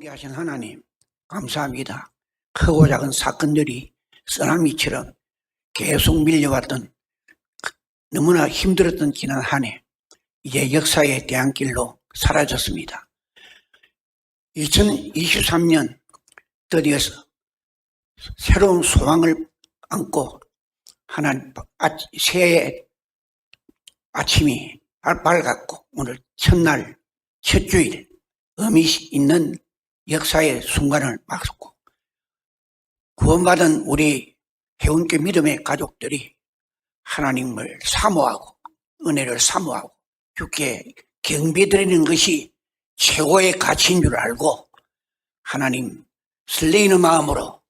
존귀하신 하나님, 감사합니다. 크고 작은 사건들이 쓰나미처럼 계속 밀려왔던 너무나 힘들었던 지난 한 해, 이제 역사의 대안길로 사라졌습니다. 2023년 드디어 새로운 소망을 안고 하나님 새해 아침이 밝았고 오늘 첫날 첫 주일 의미 있는 역사의 순간을 맞았고 구원받은 우리 해운교 믿음의 가족들이 하나님을 사모하고 은혜를 사모하고 주께 경배드리는 것이 최고의 가치인 줄 알고 하나님 설레이는 마음으로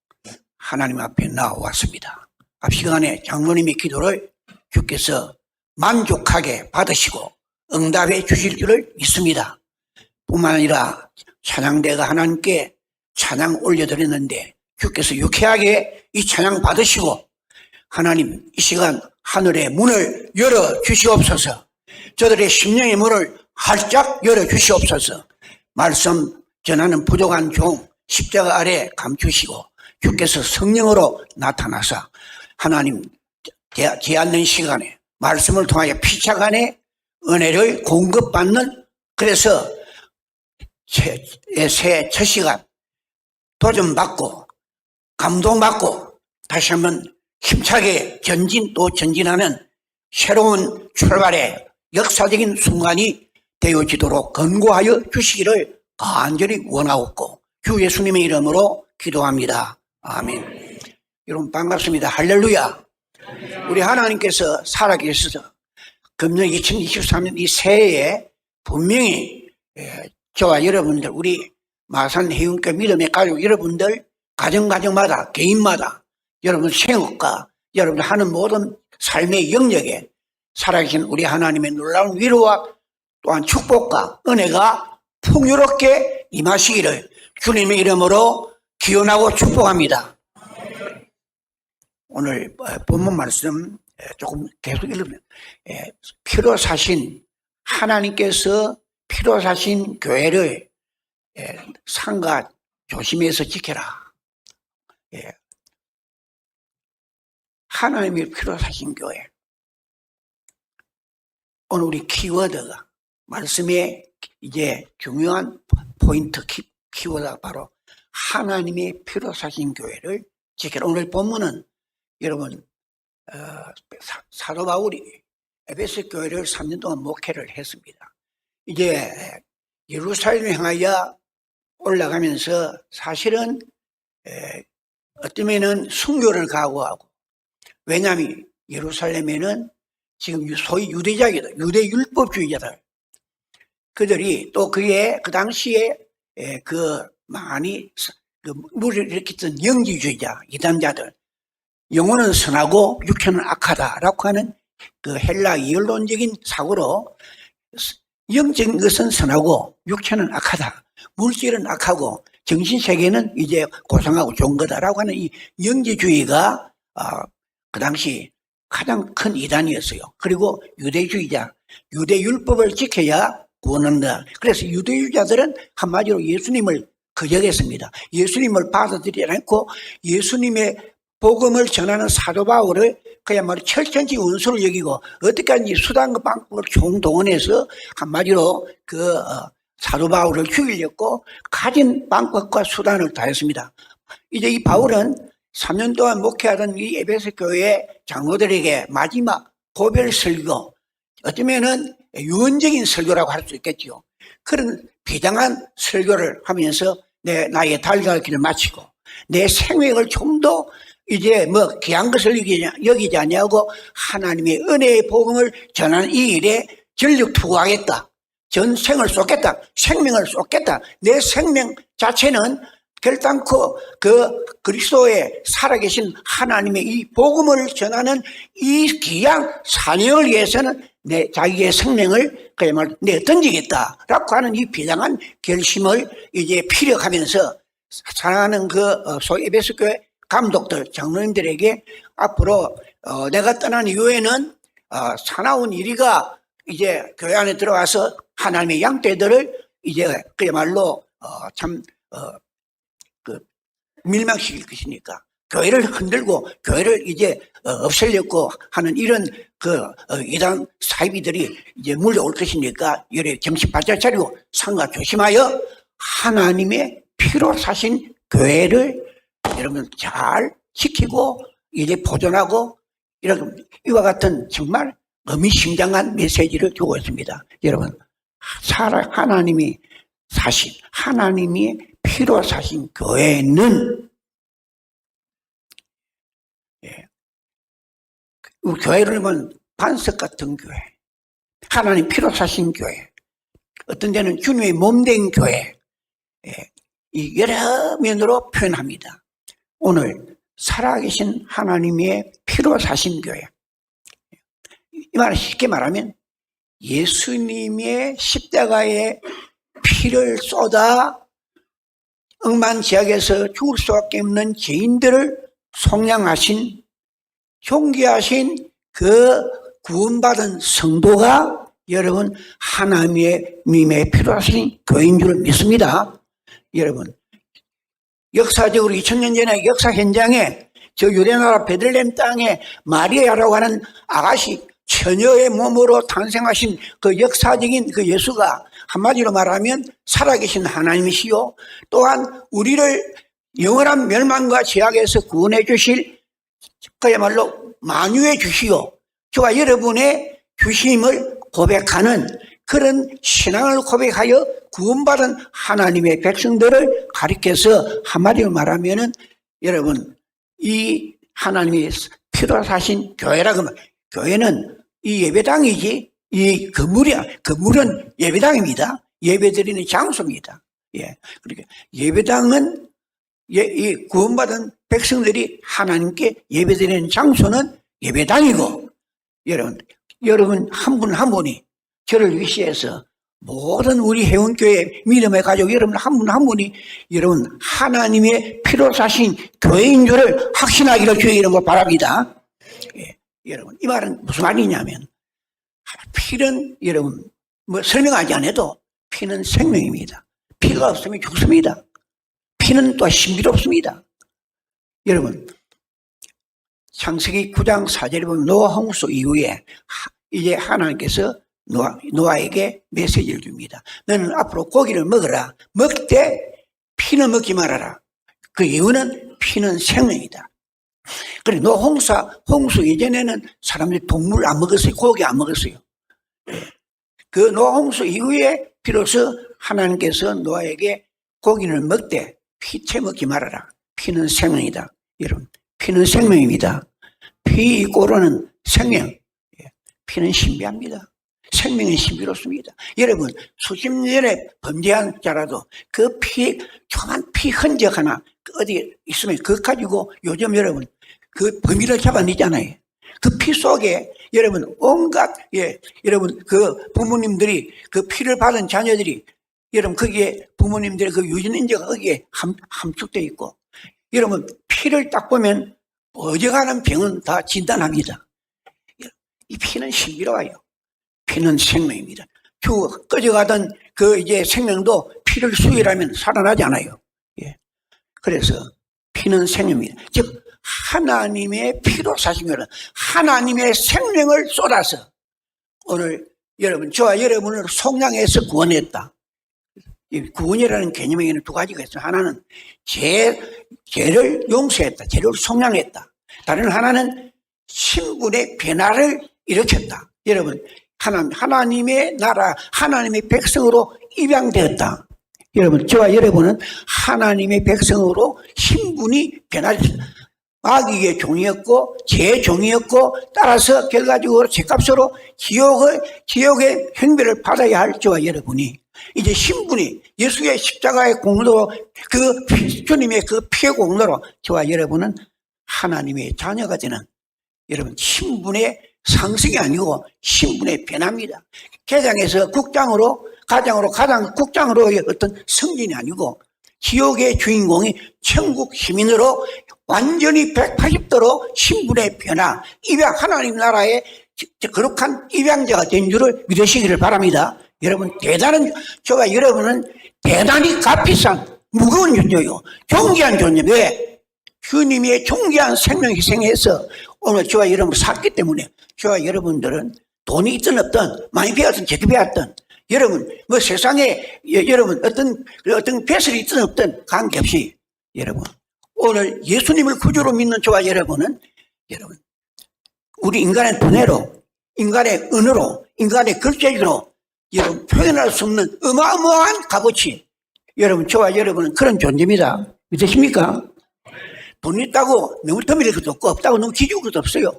하나님 앞에 나와왔습니다. 앞 시간에 장로님의 기도를 주께서 만족하게 받으시고 응답해 주실 줄을 믿습니다. 뿐만 아니라 찬양대가 하나님께 찬양 올려드렸는데 주께서 유쾌하게 이 찬양 받으시고 하나님 이 시간 하늘의 문을 열어주시옵소서. 저들의 심령의 문을 활짝 열어주시옵소서. 말씀 전하는 부족한 종 십자가 아래 감추시고 주께서 성령으로 나타나사 하나님 제않는 시간에 말씀을 통하여 피차간에 은혜를 공급받는 그래서 새해 첫 시간 도전받고 감동받고 다시 한번 힘차게 또 전진하는 새로운 출발의 역사적인 순간이 되어지도록 권고하여 주시기를 간절히 원하옵고 주 예수님의 이름으로 기도합니다. 아멘. 여러분 반갑습니다. 할렐루야. 우리 하나님께서 살아계셔서 금년 2023년 이 새해에 분명히 저와 여러분들 우리 마산 해운교 믿음의 가족 여러분들 가정마다 개인마다 여러분 생업과 여러분 하는 모든 삶의 영역에 살아계신 우리 하나님의 놀라운 위로와 또한 축복과 은혜가 풍요롭게 임하시기를 주님의 이름으로 기원하고 축복합니다. 오늘 본문 말씀 조금 계속 읽으면 피로 사신 하나님께서 피로 사신 교회를 상가 조심해서 지켜라. 하나님의 피로 사신 교회. 오늘 우리 키워드가 말씀의 이제 중요한 포인트 키워드가 바로 하나님의 피로 사신 교회를 지켜라. 오늘 본문은 여러분 사도 바울이 에베소 교회를 3년 동안 목회를 했습니다. 이제 예루살렘을 향하여 올라가면서 사실은 어쩌면은 순교를 각오하고 왜냐하면 예루살렘에는 지금 소위 유대자이다 유대 율법주의자들 그들이 또 그의 그 당시에 많이 물을 일으켰던 영지주의자 이단자들 영혼은 선하고 육체는 악하다라고 하는 그 헬라 이언론적인 사고로 영적인 것은 선하고 육체는 악하다. 물질은 악하고 정신세계는 이제 고상하고 좋은 거다라고 하는 이 영지주의가 그 당시 가장 큰 이단이었어요. 그리고 유대주의자, 유대율법을 지켜야 구원한다. 그래서 유대주의자들은 한마디로 예수님을 거역했습니다. 예수님을 받아들이지 않고 예수님의 복음을 전하는 사도 바울을 그야말로 철천지 원수를 여기고 어떻게 하는지 수단과 방법을 총동원해서 한마디로 사도 바울을 죽이려고 가진 방법과 수단을 다했습니다. 이제 이 바울은 3년 동안 목회하던 이 에베소 교회 장로들에게 마지막 고별 설교, 어쩌면은 유언적인 설교라고 할 수 있겠죠. 그런 비장한 설교를 하면서 나의 달려갈 길을 마치고 내 생명을 좀 더 이제 귀한 것을 여기지 아니하고 하나님의 은혜의 복음을 전하는 이 일에 전력 투구하겠다. 전생을 쏟겠다. 생명을 쏟겠다. 내 생명 자체는 결단코 그리스도의 살아계신 하나님의 이 복음을 전하는 이 귀한 사명을 위해서는 자기의 생명을 그야말로 내던지겠다라고 하는 이 비장한 결심을 이제 피력하면서 사랑하는 소위 에베소 교회 감독들, 장로님들에게 앞으로 내가 떠난 이후에는 사나운 이리가 이제 교회 안에 들어와서 하나님의 양떼들을 이제 그야말로 참 밀망시킬 것이니까 교회를 흔들고 교회를 이제 없애려고 하는 이런 이단 사이비들이 이제 물려올 것이니까 여러 정신 바짝 차리고 상가 조심하여 하나님의 피로 사신 교회를 여러분 잘 지키고 이제 보존하고 이런 이와 같은 정말 의미심장한 메시지를 주고 있습니다. 여러분 하나님이 사신 하나님이 피로 사신 교회는 교회를 보면 반석 같은 교회, 하나님 피로 사신 교회, 어떤 데는 주님의 몸된 교회, 이 여러 면으로 표현합니다. 오늘 살아계신 하나님의 피로 사신 교회, 이 말을 쉽게 말하면 예수님의 십자가에 피를 쏟아 억만지약에서 죽을 수밖에 없는 죄인들을 속량하신 존귀하신 그 구원받은 성도가 여러분 하나님의 피로 하신 교회인 줄 믿습니다. 여러분 역사적으로 2000년 전에 역사 현장에 저 유대나라 베들레헴 땅에 마리아라고 하는 아가씨 처녀의 몸으로 탄생하신 그 역사적인 그 예수가 한마디로 말하면 살아계신 하나님이시요 또한 우리를 영원한 멸망과 죄악에서 구원해 주실 그야말로 만유해 주시오 저와 여러분의 주심을 고백하는 그런 신앙을 고백하여 구원받은 하나님의 백성들을 가리켜서 한마디로 말하면은 여러분 이 하나님이 피로 사신 교회라고 하면 교회는 이 예배당이지 이 건물은 예배당입니다. 예배드리는 장소입니다. 예. 그러니까 예배당은 이 구원받은 백성들이 하나님께 예배드리는 장소는 예배당이고 여러분 한 분 한 분이 저를 위시해서 모든 우리 회원교회 믿음의 가족 여러분 한 분 한 분이 여러분 하나님의 피로 사신 교회인 줄을 확신하기를 주의 이름으로 바랍니다. 예. 여러분 이 말은 무슨 말이냐면 피는 여러분 뭐 설명하지 않아도 피는 생명입니다. 피가 없으면 죽습니다. 피는 또 신비롭습니다. 여러분 창세기 9장 4절에 보면 노아 홍수 이후에 이제 하나님께서 노아에게 메시지를 줍니다. 너는 앞으로 고기를 먹어라. 먹되 피는 먹지 말아라. 그 이유는 피는 생명이다. 그래 노아 홍수 이전에는 사람들이 동물 안 먹었어요. 고기 안 먹었어요. 그 노아 홍수 이후에 비로소 하나님께서 노아에게 고기를 먹되 피채 먹지 말아라. 피는 생명이다. 여러분 피는 생명입니다. 피 이꼬르는 생명. 피는 신비합니다. 생명은 신비롭습니다. 여러분 수십 년에 범죄한 자라도 그 조그만 피 흔적 하나 어디 있으면 그거 가지고 요즘 여러분 그 범인을 잡아내잖아요. 그 피 속에 여러분 온갖 여러분 그 부모님들이 그 피를 받은 자녀들이 여러분 거기에 부모님들의 그 유전인자가 거기에 함축되어 있고 여러분 피를 딱 보면 어져가는 병은 다 진단합니다. 이 피는 신비로워요. 피는 생명입니다. 꺼져가던 그 이제 생명도 피를 수혈하면 살아나지 않아요. 예. 그래서 피는 생명입니다. 즉 하나님의 피로 사신 것은 하나님의 생명을 쏟아서 오늘 여러분 저와 여러분을 속량해서 구원했다. 이 구원이라는 개념에는 두 가지가 있어요. 하나는 죄를 용서했다. 죄를 속량했다. 다른 하나는 신분의 변화를 일으켰다. 여러분 하나님의 나라 하나님의 백성으로 입양되었다. 여러분 저와 여러분은 하나님의 백성으로 신분이 변화했습니다. 마귀의 종이었고 죄의 종이었고 따라서 결과적으로 죄값으로 지옥의 형벌을 받아야 할 저와 여러분이 이제 신분이 예수의 십자가의 공로로 주님의 그 피의 공로로 저와 여러분은 하나님의 자녀가 되는 여러분 신분의 상승이 아니고 신분의 변화입니다. 개장에서 국장으로 국장으로의 어떤 승진이 아니고 지옥의 주인공이 천국 시민으로 완전히 180도로 신분의 변화, 입양 하나님 나라의 거룩한 입양자가 된 줄을 믿으시기를 바랍니다. 여러분 저와 여러분은 대단히 값비싼 무거운 존재요. 존귀한 존재. 왜? 주님의 존귀한 생명 희생해서 오늘 저와 여러분을 샀기 때문에 저와 여러분들은 돈이 있든 없든 많이 배웠든 적게 배웠든 여러분 뭐 세상에 여러분 어떤 배설이 있든 없든 관계없이 여러분 오늘 예수님을 구주로 믿는 저와 여러분은 여러분 우리 인간의 두뇌로 인간의 언어로 인간의 글재기로 여러분 표현할 수 없는 어마어마한 값어치 여러분 저와 여러분은 그런 존재입니다. 믿으십니까? 돈 있다고 너무 터미를 것도 없고 없다고 너무 기죽을 것도 없어요.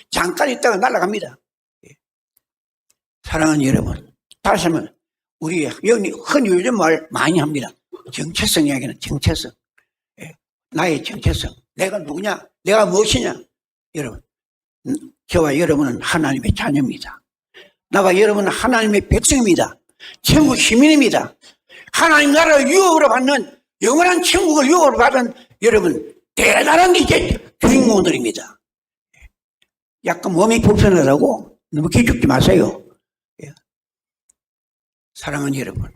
잠깐 있다가 날아갑니다. 사랑하는 여러분 다시 한번 우리 흔히 요즘 말 많이 합니다. 정체성 이야기는 정체성 나의 정체성 내가 누구냐 내가 무엇이냐 여러분 저와 여러분은 하나님의 자녀입니다. 나와 여러분은 하나님의 백성입니다. 천국 시민입니다. 하나님 나라를 유업으로 받는 영원한 천국을 유업으로 받은 여러분 대단한 이제 주인공들입니다. 약간 몸이 불편하다고 너무 기죽지 마세요. 사랑하는 여러분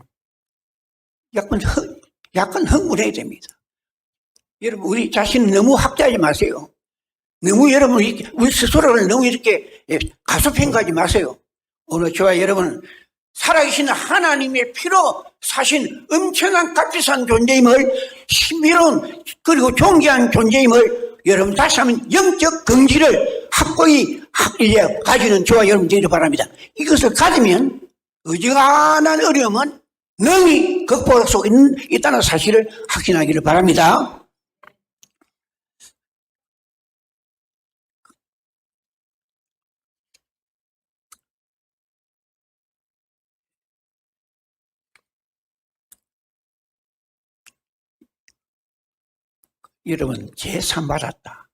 약간 흥분해야 됩니다. 여러분 우리 자신을 너무 학대하지 마세요. 너무 여러분 우리 스스로를 너무 이렇게 가소평가하지 마세요. 오늘 저와 여러분은 살아계신 하나님의 피로 사신 엄청난 값비싼 존재임을 신비로운 그리고 존귀한 존재임을 여러분 다시 한번 영적 긍지를 확고히 이제 가지는 저와 여러분 되기를 바랍니다. 이것을 가지면 어지간한 어려움은 능히 극복할 수 있다는 사실을 확신하기를 바랍니다. 여러분 제상 받았다.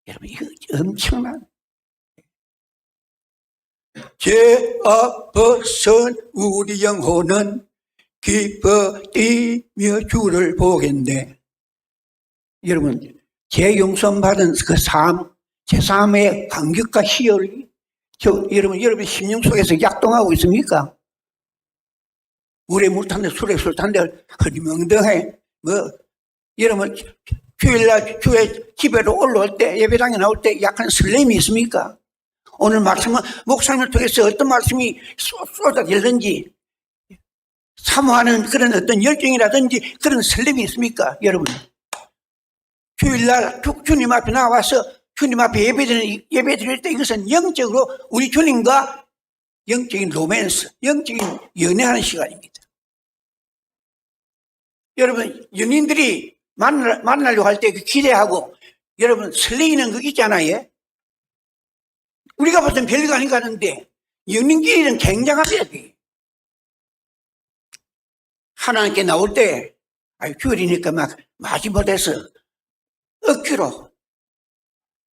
여러분 이거 엄청난 죄 앞서선 우리 영혼은 기뻐 뛰며 주를 보겠네. 여러분 죄 용서 받은 그 삶, 제 삶의 감격과 희열이 여러분 심령 속에서 약동하고 있습니까? 물에 물 탄데 술에 술 탄데 흐리멍덩해 여러분 주일날 주에 집에로 올라올 때 예배당에 나올 때 약간 설렘이 있습니까? 오늘 말씀은 목사님을 통해서 어떤 말씀이 쏟아질는지 사모하는 그런 어떤 열정이라든지 그런 설렘이 있습니까? 여러분 주일날 주님 앞에 나와서 주님 앞에 예배 드릴 때 이것은 영적으로 우리 주님과 영적인 로맨스, 영적인 연애하는 시간입니다. 여러분 연인들이 만나려고 할 때 기대하고 여러분 설레이는 거 있잖아요. 우리가 봤을 땐 별거 아닌 것 같은데 연인끼리는 굉장합니다. 하나님께 나올 때 주일이니까 막 마지못해서 억지로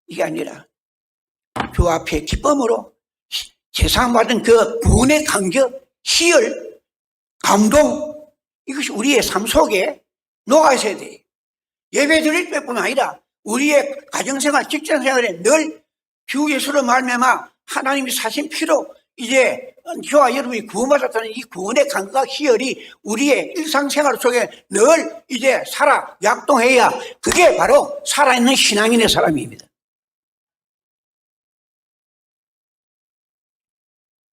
이게 아니라 주 앞에 기쁨으로 제상받은 그 구원의 감격, 희열, 감동 이것이 우리의 삶 속에 녹아 있어야 돼요. 예배 드릴 때뿐 아니라 우리의 가정생활, 직장생활에 늘 주 예수로 말미암아 하나님이 사신 피로 이제 저와 여러분이 구원받았다는 이 구원의 감각 희열이 우리의 일상생활 속에 늘 이제 약동해야 그게 바로 살아있는 신앙인의 사람입니다.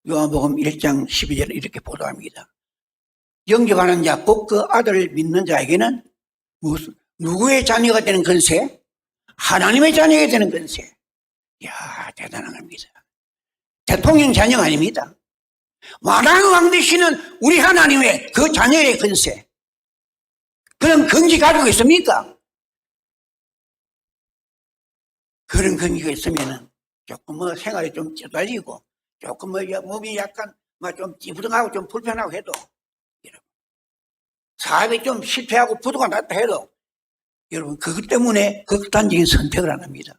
요한복음 1장 12절에 이렇게 보도합니다. 영접하는 자, 곧 그 아들을 믿는 자에게는 누구의 자녀가 되는 건세? 하나님의 자녀가 되는 건세. 이야, 대단한 겁니다. 대통령 자녀가 아닙니다. 만왕왕 되시는 우리 하나님의 그 자녀의 건세. 그런 건지 가지고 있습니까? 그런 건지가 있으면 조금 생활이 좀 찌달리고 조금 몸이 약간 좀 찌부둥하고 좀 불편하고 해도 사업이 좀 실패하고 부도가 났다 해도 여러분 그것 때문에 극단적인 선택을 안 합니다.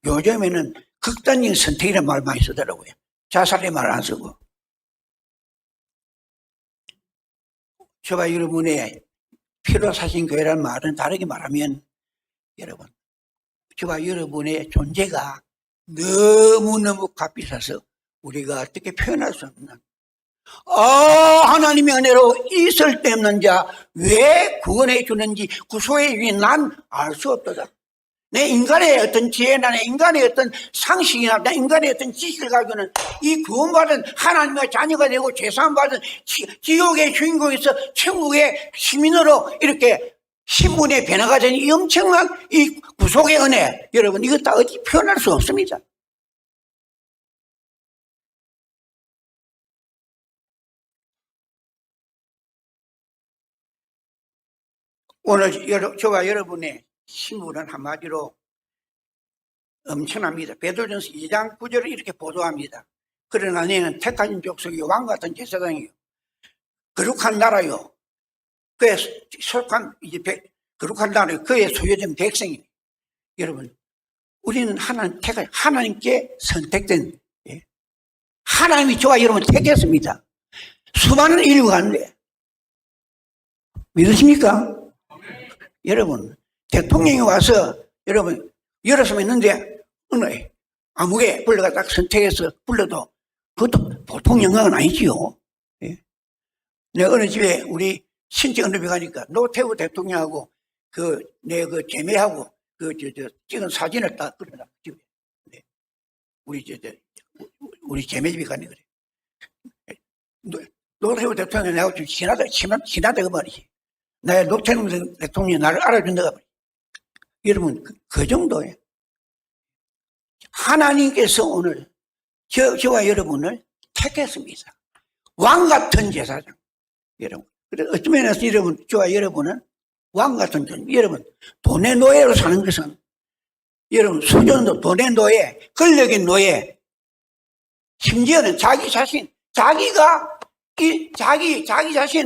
요즘에는 극단적인 선택이라는 말 많이 쓰더라고요. 자살의 말 안 쓰고. 저와 여러분의 피로 사신 교회라는 말은 다르게 말하면 여러분 저와 여러분의 존재가 너무너무 값비싸서 우리가 어떻게 표현할 수 없는 하나님의 은혜로 있을 데 없는 자 왜 구원해 주는지 구소해 주니 난 알 수 없도다. 내 인간의 어떤 지혜나 내 인간의 어떤 상식이나 내 인간의 어떤 지식을 가지고는 이 구원받은 하나님의 자녀가 되고 죄사함받은 지옥의 주인공에서 천국의 시민으로 이렇게 신분의 변화가 된 이 엄청난 이 구속의 은혜, 여러분 이거 다 어찌 표현할 수 없습니다. 오늘 저와 여러분의 신분은 한마디로 엄청납니다. 베드로전서 2장 9절을 이렇게 보도합니다. 그러나 너희는 택하신 족속이 왕같은 제사장이요 거룩한 나라요 그의 속한 거룩한 나라요 그의 소유된 백성이니. 여러분 우리는 하나님께 선택된, 하나님이 저와 여러분을 택했습니다. 수많은 인류가 하는데 믿으십니까? 여러분 대통령이 와서 여러분 여러 사람 있는데 어느 아무개 불러가 딱 선택해서 불러도 그것도 보통 영광은 아니지요. 내가 어느 집에 우리 친척 어느 집에 가니까 노태우 대통령하고 내 제매하고 찍은 사진을 딱 끌어놔 집에. 우리 제매 집에 가니 그래. 노태우 대통령이 나하고 좀 친하다 그 말이지. 나의 노태우 대통령이 나를 알아준다가 말이지. 여러분 그 정도예요. 하나님께서 오늘 저와 여러분을 택했습니다. 왕같은 제사장. 여러분 그래서 어떤 면에서 여러분 저와 여러분은 왕같은 존재. 여러분 돈의 노예로 사는 것은 여러분 수준도 돈의 노예, 권력의 노예, 심지어는 자기 자신의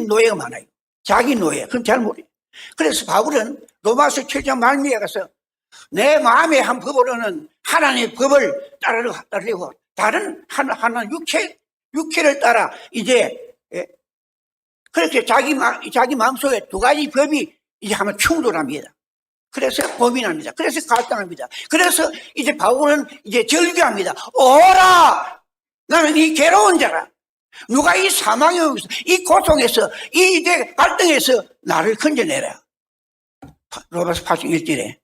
노예가 많아요. 자기 노예. 그럼 잘 모르요. 그래서 바울은 로마서 7장 말미에 가서 내 마음의 한 법으로는 하나님의 법을 따르려고 다른 하나님 육체를 따라 이제 그렇게 자기 마음속에 두 가지 법이 이제 한번 충돌합니다. 그래서 고민합니다. 그래서 갈등합니다. 그래서 이제 바울은 이제 절규합니다. 오라! 나는 이 괴로운 자라. 누가 이 사망의 이 고통에서 이 이제 갈등에서 나를 건져내라. 로마서 8장 1절에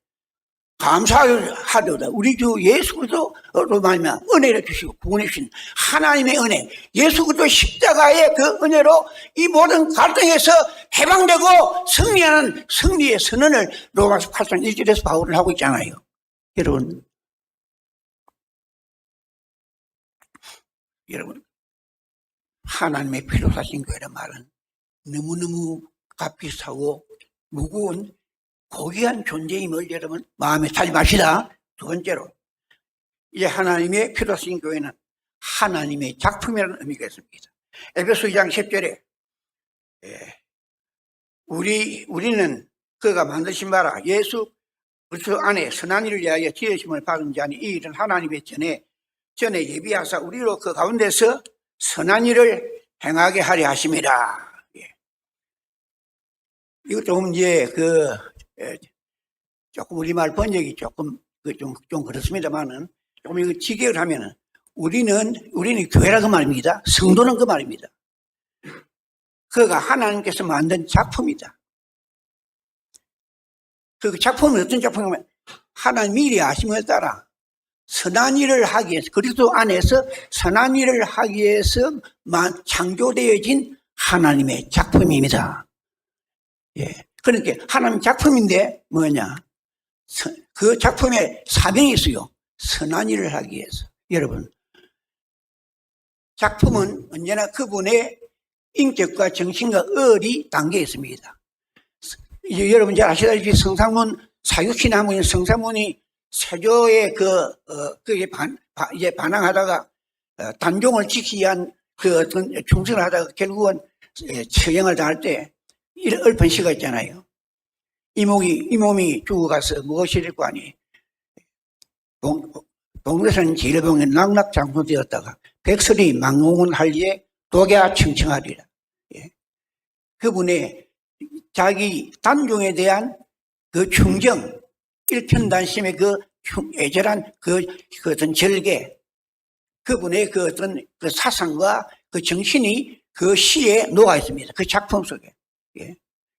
감사하도다. 우리 주 예수 그리스도로 말미암아 은혜를 주시고 구원해 주신 하나님의 은혜, 예수 그리스도 십자가의 그 은혜로 이 모든 갈등에서 해방되고 승리하는 승리의 선언을 로마서 8장 1절에서 바울을 하고 있잖아요. 여러분 하나님의 피로 사신 교회란 말은 너무너무 값비싸고 무거운 고귀한 존재임을 여러분 마음에 차지 마시다. 두 번째로 이제 하나님의 피로 사신 교회는 하나님의 작품이라는 의미가 있습니다. 에베소 2장 10절에 우리는 그가 만드신 바라 예수 그리스도 안에 선한 일을 위하여 지으심을 받은 자니 이 일은 하나님의 전에 예비하사 우리로 그 가운데서 선한 일을 행하게 하려 하심이라. 이거 좀 이제 조금 우리말 번역이 조금 좀 그렇습니다만은 조금 이거 직역을 하면은 우리는 교회라 그 말입니다. 성도는 그 말입니다. 그가 하나님께서 만든 작품이다. 그 작품은 어떤 작품이냐면 하나님 미리 아심에 따라 선한 일을 하기 위해서 그리스도 안에서 선한 일을 하기 위해서 창조되어진 하나님의 작품입니다. 그러니까 하나님 작품인데 뭐냐? 그 작품에 사명이 있어요. 선한 일을 하기 위해서. 여러분 작품은 언제나 그분의 인격과 정신과 의리 담겨 있습니다. 이제 여러분 잘 아시다시피 성사문 사육시 나무인 성사문이 세조의 이제 반항하다가 단종을 지키기 위한 그 어떤 충성을 하다가 결국은 처형을 당할 때 이런 읊은 시가 있잖아요. 이 몸이 죽어가서 무엇이 될 거 아니에요. 동대산 제일봉에 낙락장수되었다가 백설이 망공을 할리에 독야 청청하리라. 그분의 자기 단종에 대한 그 충정, 일편단심의 그 애절한 그 어떤 절개, 그분의 그 어떤 그 사상과 그 정신이 그 시에 녹아 있습니다. 그 작품 속에. 예.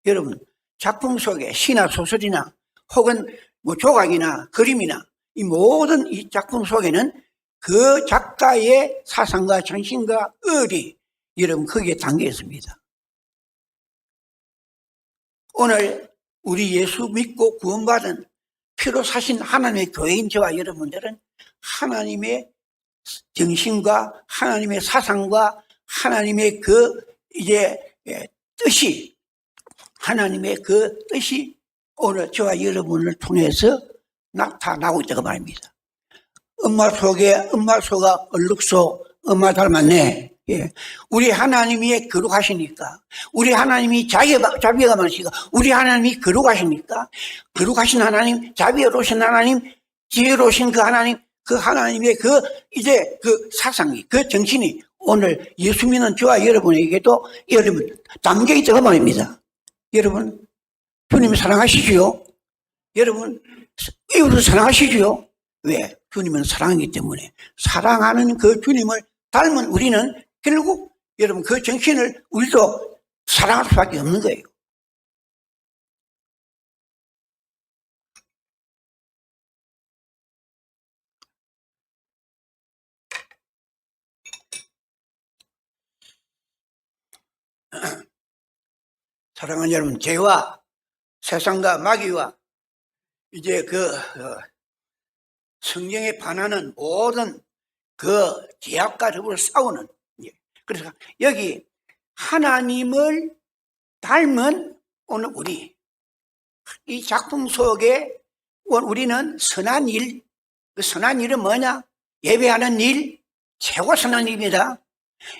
여러분, 작품 속에 시나 소설이나 혹은 뭐 조각이나 그림이나 이 모든 이 작품 속에는 그 작가의 사상과 정신과 의리, 여러분, 거기에 담겨 있습니다. 오늘 우리 예수 믿고 구원받은 피로 사신 하나님의 교회인 저와 여러분들은 하나님의 정신과 하나님의 사상과 하나님의 그 뜻이, 하나님의 그 뜻이 오늘 저와 여러분을 통해서 나타나고 있다고 말입니다. 엄마 소가 얼룩소 엄마 닮았네. 예. 우리 하나님이 거룩하시니까, 우리 하나님이 자비가 많으시니까, 우리 하나님이 거룩하시니까, 거룩하신 하나님, 자비로우신 하나님, 지혜로우신 그 하나님, 그 하나님의 그 사상이, 그 정신이 오늘 예수 믿는 저와 여러분에게도 여러분 담겨 있다고 말입니다. 여러분, 주님 사랑하시지요? 여러분, 이웃을 사랑하시지요? 왜? 주님은 사랑이기 때문에. 사랑하는 그 주님을 닮은 우리는 결국 여러분 그 정신을 우리도 사랑할 수밖에 없는 거예요. 사랑하는 여러분, 죄와 세상과 마귀와 이제 성경에 반하는 모든 그 죄악과 더불어 싸우는, 그래서 여기 하나님을 닮은 오늘 우리 이 작품 속에 우리는 선한 일, 그 선한 일은 뭐냐? 예배하는 일, 최고 선한 일입니다.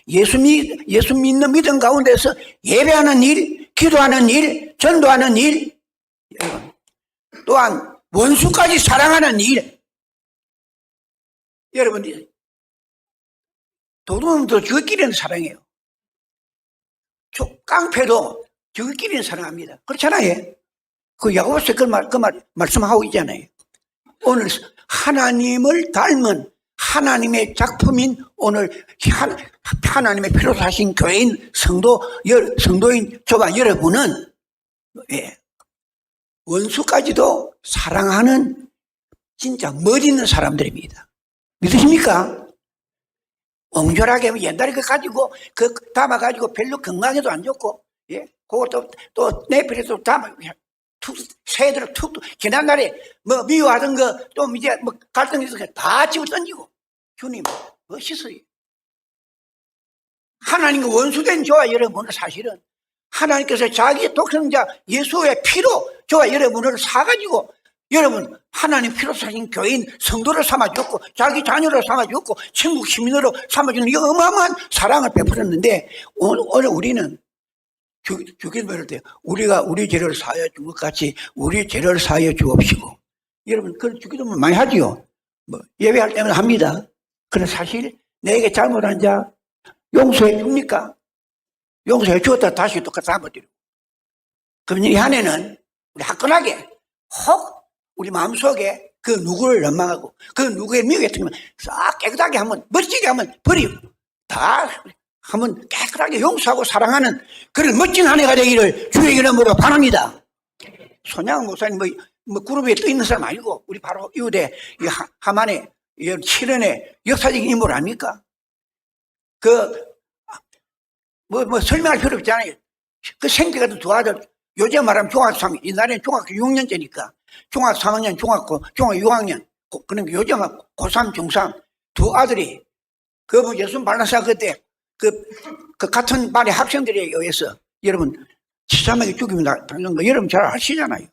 예수 믿는 믿음 가운데서 예배하는 일, 기도하는 일, 전도하는 일, 또한 원수까지 사랑하는 일. 여러분, 도둑놈도 저끼리는 사랑해요. 깡패도 저끼리는 사랑합니다. 그렇잖아요. 그 야고보서 그 말씀하고 있잖아요. 오늘 하나님을 닮은 하나님의 작품인 오늘 하나님의 피로 사신 교회인 성도인 저와 여러분은 원수까지도 사랑하는 진짜 멋있는 사람들입니다. 믿으십니까? 옹졸하게 옛날에 가지고 담아가지고 별로 건강에도 안 좋고, 그것도 또 내필에서 담아 새들을 툭 지난날에 뭐 미워하던 거 또 이제 뭐 갈등이 있어서 다 집어 던지고. 주님 멋있어요. 하나님과 원수된 저와 여러분은 사실은 하나님께서 자기 독생자 예수의 피로 저와 여러분을 사가지고 여러분 하나님 피로 사신 교인 성도를 삼아주었고 자기 자녀를 삼아주었고 천국 시민으로 삼아주는 이 어마어마한 사랑을 베풀었는데 오늘 우리는 주긴 말할 때 우리가 우리 죄를 사하여 준 것 같이 우리 죄를 사하여 주옵시고. 여러분 그런 주기도 많이 하지요. 뭐 예배할 때는 합니다. 그런데 사실 내게 잘못한 자 용서해 줍니까? 용서해 주었다 다시 똑같이 잡아드리고. 그럼 이 안에는 우리 화끈하게 혹 우리 마음속에 그 누구를 원망하고 그 누구의 미워했던 싹 깨끗하게 한번 멋지게 한번 버리고 다 한번 깨끗하게 용서하고 사랑하는 그런 멋진 한 해가 되기를 주의 이름으로 바랍니다. 손양 목사님 뭐 그룹에 떠 있는 사람 아니고 우리 바로 이웃에 하만의 7년의 역사적인 인물 아닙니까? 뭐 설명할 필요 없잖아요. 그 생기가 두 아들, 요즘 말하면 중학교 3학년, 옛날에는 중학교 6년째니까 중학교 3학년, 중학교 6학년, 그러니까 요즘 고3, 중3 두 아들이 뭐 예수 발라사 그때 그 같은 반의 학생들에 의해서 여러분 치사하게 죽이면 당한 거 여러분 잘 아시잖아요.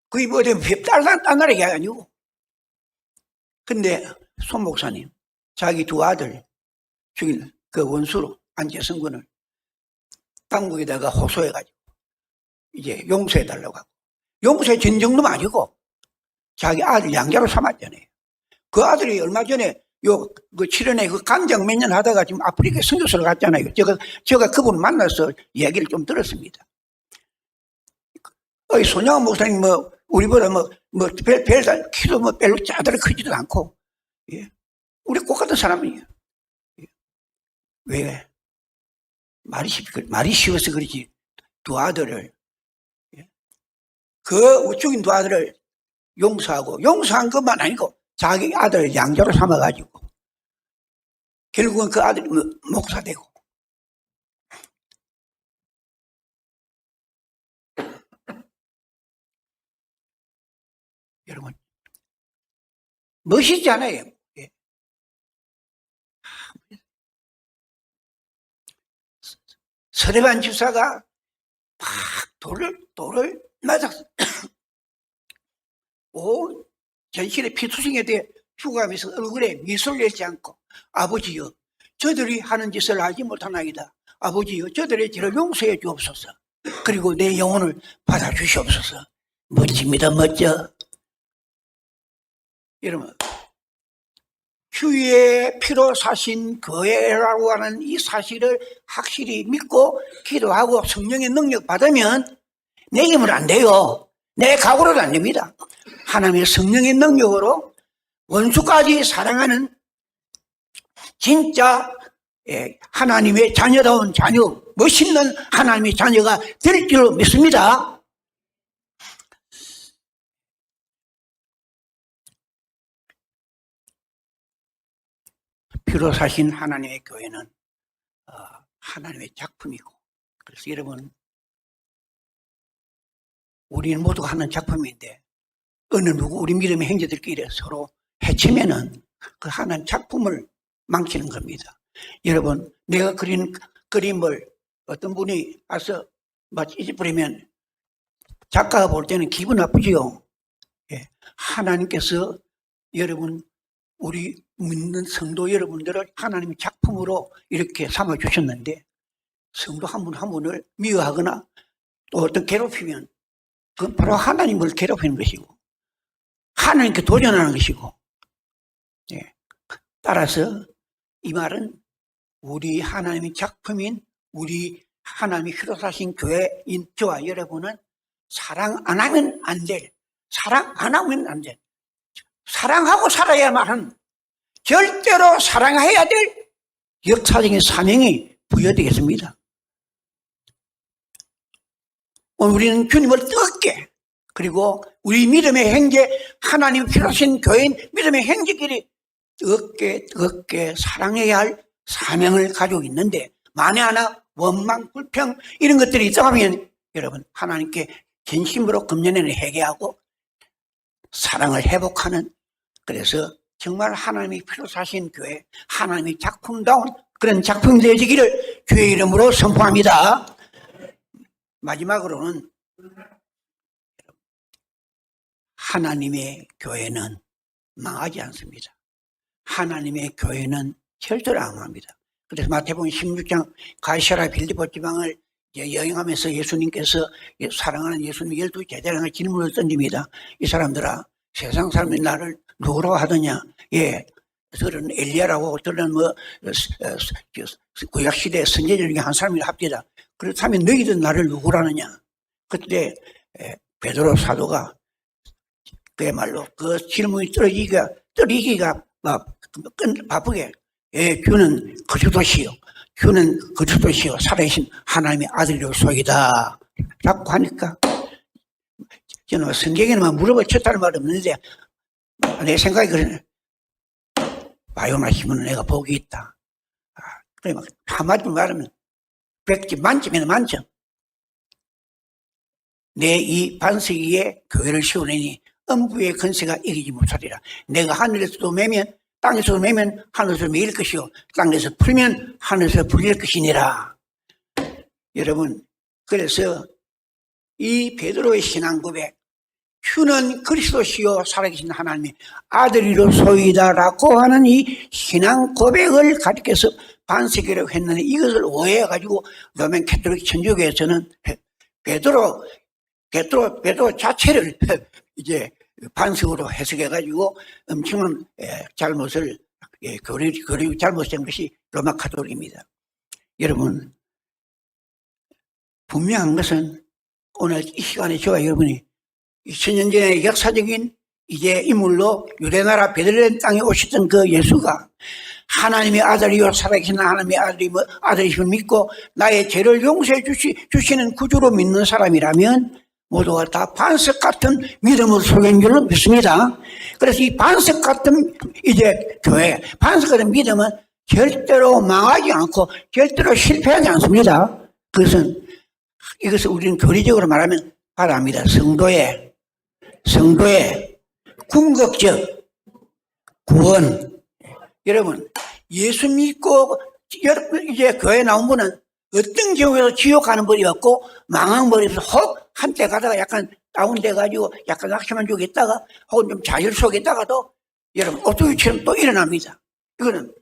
그게 뭐 딴 나라 얘기 아니고. 근데 손 목사님 자기 두 아들 죽인 그 원수로 안재성군을 당국에다가 호소해가지고 이제 용서해달라고 하고 용서해 준 정도는 아니고 자기 아들 양자로 삼았잖아요. 그 아들이 얼마 전에 그 7년에 그 간장 몇 년 하다가 지금 아프리카에 선교사를 갔잖아요. 제가 그분 만나서 얘기를 좀 들었습니다. 손양원 목사님 우리보다 별 키도 별로 짜들어 크지도 않고, 우리 꼭 같은 사람이에요. 왜? 말이 쉬워서 그렇지, 두 아들을, 그 죽인 두 아들을 용서한 것만 아니고 자기 아들을 양자로 삼아가지고 결국은 그 아들이 목사되고, 여러분 멋있지 않아요? 서대반 집사가 막 돌을 맞았어. 온 전신에 피투성이에 대해 죽어가면서 얼굴에 미소를 내지 않고, 아버지여, 저들이 하는 짓을 알지 못하나이다. 아버지여, 저들의 죄를 용서해 주옵소서. 그리고 내 영혼을 받아주시옵소서. 멋집니다. 멋져. 여러분, 주의 피로 사신 교회라고 하는 이 사실을 확실히 믿고 기도하고 성령의 능력 받으면 내 힘은 안 돼요. 내 각오로도 안 됩니다. 하나님의 성령의 능력으로 원수까지 사랑하는 진짜 하나님의 자녀다운 자녀, 멋있는 하나님의 자녀가 될 줄로 믿습니다. 피로 사신 하나님의 교회는 하나님의 작품이고, 그래서 여러분, 우리는 모두가 하는 작품인데 어느 누구 우리 믿음의 형제들끼리 서로 해치면은 그 하나님 작품을 망치는 겁니다. 여러분, 내가 그린 그림을 어떤 분이 와서 잊어버리면 작가가 볼 때는 기분 나쁘지요. 하나님께서 여러분, 우리 믿는 성도 여러분들을 하나님의 작품으로 이렇게 삼아주셨는데, 성도 한 분 한 분을 미워하거나 또 어떤 괴롭히면 그건 바로 하나님을 괴롭히는 것이고 하나님께 도전하는 것이고, 따라서 이 말은 우리 하나님의 작품인 우리 하나님이 피로 사신 교회인 저와 여러분은 사랑 안 하면 안 될, 사랑하고 살아야만 하는, 절대로 사랑해야 될 역사적인 사명이 부여되겠습니다. 오늘 우리는 주님을 뜨겁게, 그리고 우리 믿음의 형제, 하나님 필요하신 교회인 믿음의 형제끼리 뜨겁게 사랑해야 할 사명을 가지고 있는데, 만에 하나 원망, 불평 이런 것들이 있다 하면 여러분, 하나님께 진심으로 금년에는 회개하고 사랑을 회복하는, 그래서 정말 하나님이 필요 사신 교회, 하나님의 작품다운 그런 작품이 되어지기를 주의 이름으로 선포합니다. 마지막으로는 하나님의 교회는 망하지 않습니다. 하나님의 교회는 절대로 안 망합니다. 그래서 마태복음 16장 가이사랴 빌립보 지방을 여행하면서 예수님께서 사랑하는 예수님 12 제자들에게 질문을 던집니다. 이 사람들아, 세상 사람들이 나를 누구라고 하더냐? 저는 엘리야라고, 저는 구약시대 선지자 중에 한 사람이 합디다. 그렇다면 너희들 나를 누구라느냐? 그때 베드로 사도가 그야말로 그 질문이 떨어지기가 막 바쁘게, 주는 그리스도시요, 주는 그리스도시요, 살아계신 하나님의 아들이로소이다 라고 하니까, 저는 성경에는 물어봐 쳤다는 말은 없는데 내 생각이 그러네. 바요나 시몬은 내가 복이 있다. 그래 막 한마디로 말하면 100점 만점이네, 만점. 내 이 반석 위에 교회를 세우려니 음부의 권세가 이기지 못하리라. 내가 하늘에서도 매면 땅에서도 매면 하늘에서 매일 것이요, 땅에서 풀면 하늘에서 풀릴 것이니라. 여러분, 그래서 이 베드로의 신앙 고백, 주는 그리스도시요 살아계신 하나님의 아들이로소이다라고 하는 이 신앙 고백을 가리켜서 반석이라고 했는데, 이것을 오해해가지고 로맨 캐톨릭 천주교에서는 베드로 자체를 이제 반석으로 해석해가지고 엄청난 잘못을, 교리 잘못된 것이 로마 카톨릭입니다. 여러분, 분명한 것은 오늘 이 시간에 저와 여러분이 2000년 전의 역사적인 이제 인물로 유대나라 베들레헴 땅에 오셨던 그 예수가 하나님의 아들이요 살아계신 하나님의 아들이심을 믿고 나의 죄를 용서해 주시는 구주로 믿는 사람이라면 모두가 다 반석 같은 믿음을 소유한 줄로 믿습니다. 그래서 이 반석 같은 이제 교회, 반석 같은 믿음은 절대로 망하지 않고 절대로 실패하지 않습니다. 이것을 우리는 교리적으로 말하면 바랍니다. 성도의 궁극적 구원. 여러분, 예수 믿고 이제 교회 나온 분은 어떤 경우에도 지옥 가는 벌이었고 망한 벌이어서 혹 한때 가다가 약간 다운돼 가지고 약간 낙심한 적이 있다가 혹은 좀 자율 속에 있다가도 여러분 오토유처럼 또 일어납니다. 이거는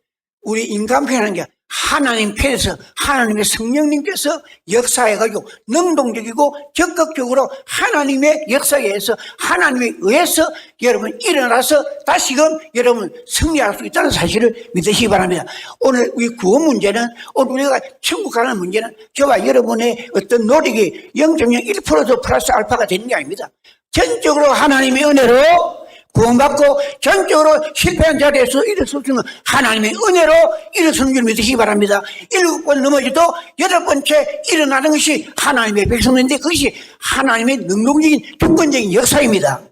우리 인간 편한 게 하나님 편에서 하나님의 성령님께서 역사해가지고 능동적이고 적극적으로 하나님의 역사에 의해서 하나님에 의해서 여러분 일어나서 다시금 여러분 승리할 수 있다는 사실을 믿으시기 바랍니다. 오늘 우리 구원 문제는 오늘 우리가 천국 가는 문제는 저와 여러분의 어떤 노력이 0.01%도 플러스 알파가 되는 게 아닙니다. 전적으로 하나님의 은혜로 구원받고 전적으로 실패한 자리에서 일어설 수 있는 하나님의 은혜로 일어서는 줄 믿으시기 바랍니다. 7번 넘어져도 8번째 일어나는 것이 하나님의 백성인데 그것이 하나님의 능동적인 주권적인 역사입니다.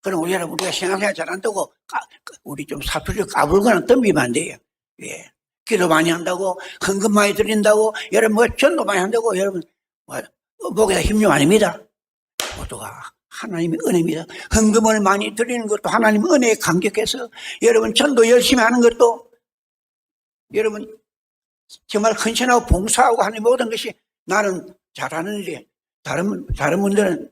그럼 우리가 신앙생활 잘한다고 우리 좀 사투리를 까불거나 덤비면 안 돼요. 예. 기도 많이 한다고 헌금 많이 드린다고 여러분 전도 많이 한다고 여러분 목에다 힘좀 아닙니다. 모두가 하나님의 은혜입니다. 헌금을 많이 드리는 것도 하나님의 은혜에 감격해서 여러분 전도 열심히 하는 것도 여러분 정말 헌신하고 봉사하고 하는 모든 것이 나는 잘하는데 다른 분들은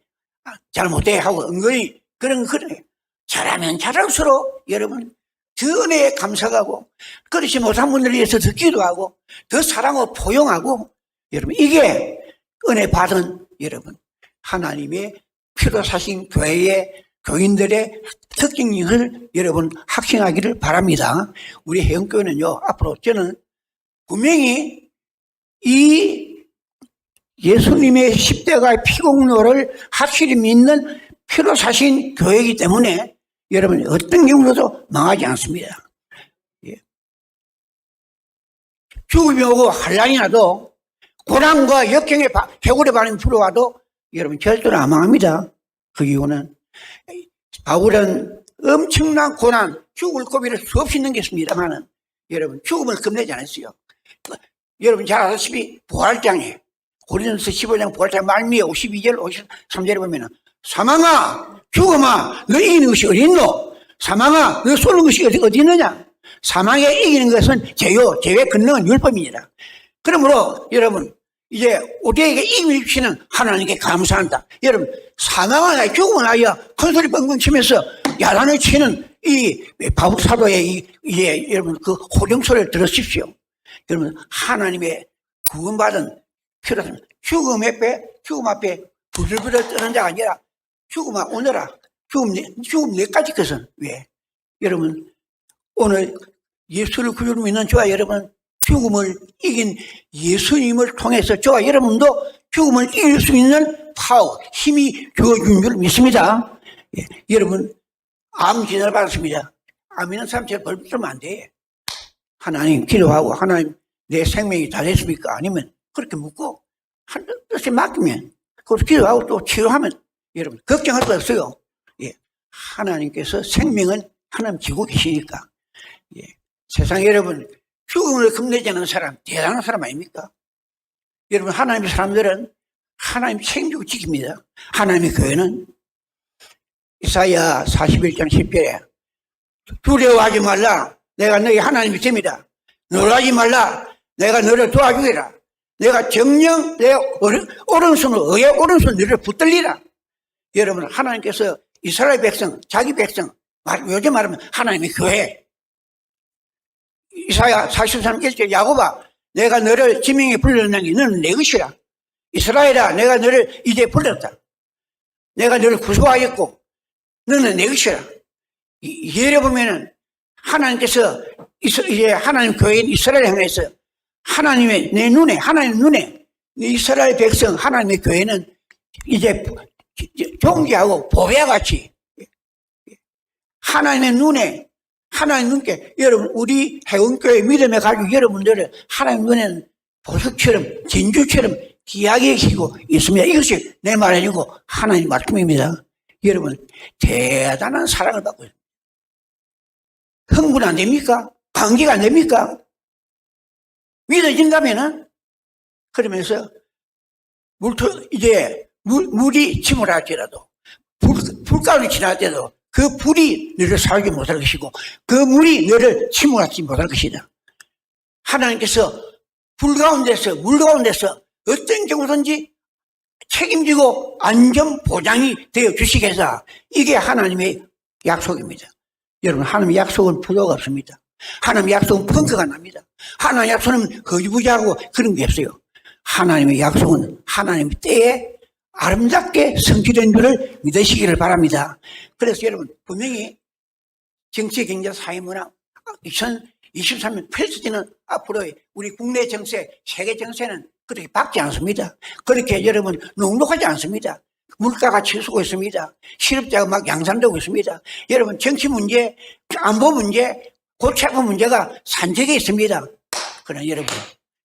잘 못해 하고 은근히 그래 잘하면 잘할수록 여러분 더 은혜에 감사하고 그렇지 못한 분들을 위해서 더 기도하고 더 사랑하고 포용하고 여러분 이게 은혜 받은 여러분 하나님의 피로 사신 교회의 교인들의 특징을 여러분 확신하기를 바랍니다. 우리 해영교회는요 앞으로 저는 분명히 이 예수님의 십대가의 피공로를 확실히 믿는 피로 사신 교회이기 때문에 여러분 어떤 경우도 망하지 않습니다. 예. 죽음이 오고 환란이 나도 고난과 역경의 해골의 반응이 불어와도 여러분 절대로 안 망합니다. 그 이유는 바울은 엄청난 고난, 죽을 고비를 수없이 넘겼습니다만은 여러분 죽음을 겁내지 않았어요. 여러분 잘 아시다시피 부활장에 고린도서 15장 부활장 말미에 52절 53절에 보면은 사망아 죽음아 너 이기는 것이 어디 있노? 사망아 너 쏘는 것이 어디 있느냐? 사망에 이기는 것은 죄의 권능은 율법입니다. 그러므로 여러분 이제 우리에게 이김을 주시는 하나님께 감사한다. 여러분 사망하나 죽음은 아야 큰소리 뻥뻥 치면서 야단을 치는 이 바울 사도의 이제 여러분 그 호령 소리를 들으십시오. 여러분 하나님의 구원받은 필요한 죽음 앞에 부들부들 떠는 자가 아니라 죽음아 오너라 죽음 내까지 것은 왜? 여러분 오늘 예수를 구주로 믿는 저와 여러분 죽음을 이긴 예수님을 통해서 저와 여러분도 죽음을 이길 수 있는 파워, 힘이 주어진 줄 믿습니다. 예, 여러분 암 진단을 받았습니다. 암 있는 사람처럼 벌벌 떨면 안 돼. 하나님 기도하고 하나님 내 생명이 다 됐습니까? 아니면 그렇게 묻고 한 뜻에 맡기면 그것도 기도하고 또 치료하면 여러분 걱정할 거 없어요. 예, 하나님께서 생명은 하나님 지고 계시니까. 예, 세상 여러분 죽음을 겁내지 않는 사람 대단한 사람 아닙니까? 여러분 하나님의 사람들은 하나님 책임지고 지킵니다. 하나님의 교회는 이사야 41장 10절에 두려워하지 말라 내가 너희 하나님이 됨이다. 놀라지 말라 내가 너를 도와주리라. 내가 정녕 내 오른손으로 의의 오른손 너를 붙들리라. 여러분 하나님께서 이스라엘 백성 자기 백성 요즘 말하면 하나님의 교회 이사야 43장 1절 야곱아 내가 너를 지명에 불렀나니 너는 내 것이라. 이스라엘아 내가 너를 이제 불렀다. 내가 너를 구속하였고 너는 내 것이라. 예를 보면은 하나님께서 이제 하나님 교회인 이스라엘 향해서 하나님의 내 눈에 하나님 눈에 이스라엘 백성 하나님의 교회는 이제 종기하고 보배와 같이 하나님의 눈에, 하나님 눈께, 여러분, 우리 해운교회 믿음에 가지고 여러분들을 하나님 눈에는 보석처럼, 진주처럼 귀하게 여기고 있습니다. 이것이 내 말이 아니고 하나님 말씀입니다. 여러분, 대단한 사랑을 받고 있습니다. 흥분 안 됩니까? 감기가 안 됩니까? 믿어진다면은, 그러면서, 물이 침몰할지라도, 불가운데 지날 때도 그 불이 너를 살게 못할 것이고, 그 물이 너를 침몰하지 못할 것이다. 하나님께서 불 가운데서, 물 가운데서 어떤 경우든지 책임지고 안전 보장이 되어 주시겠다. 이게 하나님의 약속입니다. 여러분, 하나님의 약속은 부도가 없습니다. 하나님의 약속은 펑크가 납니다. 하나님의 약속은 거지부지하고 그런 게 없어요. 하나님의 약속은 하나님의 때에 아름답게 성취된 줄을 믿으시기를 바랍니다. 그래서 여러분, 분명히 정치, 경제, 사회, 문화 2023년 펼쳐지는 앞으로의 우리 국내 정세, 세계 정세는 그렇게 밝지 않습니다. 그렇게 여러분 녹록하지 않습니다. 물가가 치솟고 있습니다. 실업자가 막 양산되고 있습니다. 여러분, 정치 문제, 안보 문제, 고착한 문제가 산적에 있습니다. 그러나 여러분,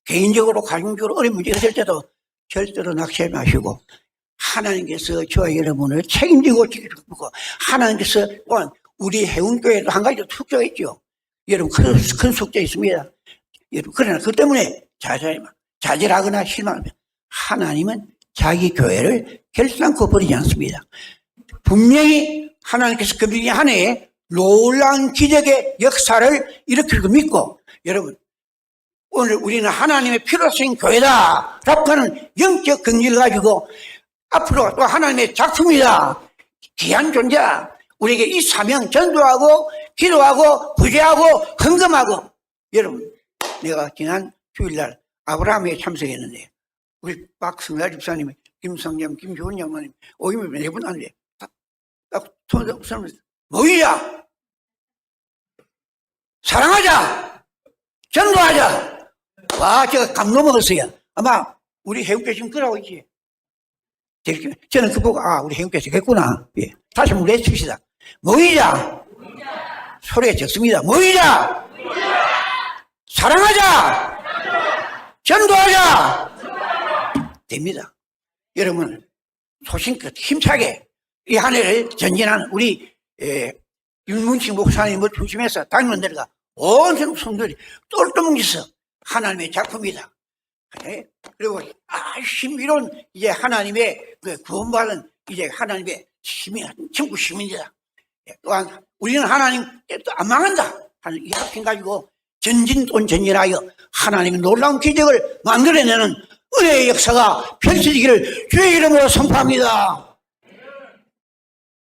개인적으로, 가정적으로 어려운 문제가 있을 때도 절대로 낙심하지 마시고, 하나님께서 저와 여러분을 책임지고 지키고, 하나님께서 또한 우리 해운교회도 한 가지 숙제가 있죠. 여러분, 큰 숙제 있습니다. 여러분, 그러나 그 때문에 좌절하거나 실망하면 하나님은 자기 교회를 결단코 버리지 않습니다. 분명히 하나님께서 금년이 한 해에 놀라운 기적의 역사를 일으킬 거 믿고, 여러분, 오늘 우리는 하나님의 피로 쓰인 교회다 라고 하는 영적 긍지를 가지고 앞으로 또 하나님의 작품이다, 귀한 존재다, 우리에게 이 사명 전도하고 기도하고 구제하고 헌금하고. 여러분, 내가 지난 주일날 아브라함에 참석했는데 우리 박승라 집사님이, 김성령, 김주원 장로님 오임을 4분 하는데 딱 손을 모이자, 사랑하자, 전도하자. 와, 제가 감동 먹었어요. 아마 우리 해운교회 지금 그러고 있지. 저는 그 보고, 우리 해운교회 되겠구나. 예. 다시 한번 외칩시다. 모이자. 소리가 적습니다. 모이자. 사랑하자. 전도하자. 됩니다. 여러분, 소신껏 힘차게 이 한 해를 전진하는 우리 윤문식 목사님을 중심해서 당연들과 온 전국 성도들이 똘똘뭉쳐서 하나님의 작품이다. 그리고 신비로운 이제 하나님의 구원받은 이제 하나님의 천국 시민이다. 또한 우리는 하나님 또 안 망한다 하는 이 확신 가지고 전진 또 전진하여 하나님의 놀라운 기적을 만들어내는 은혜의 역사가 펼쳐지기를 주의 이름으로 선포합니다.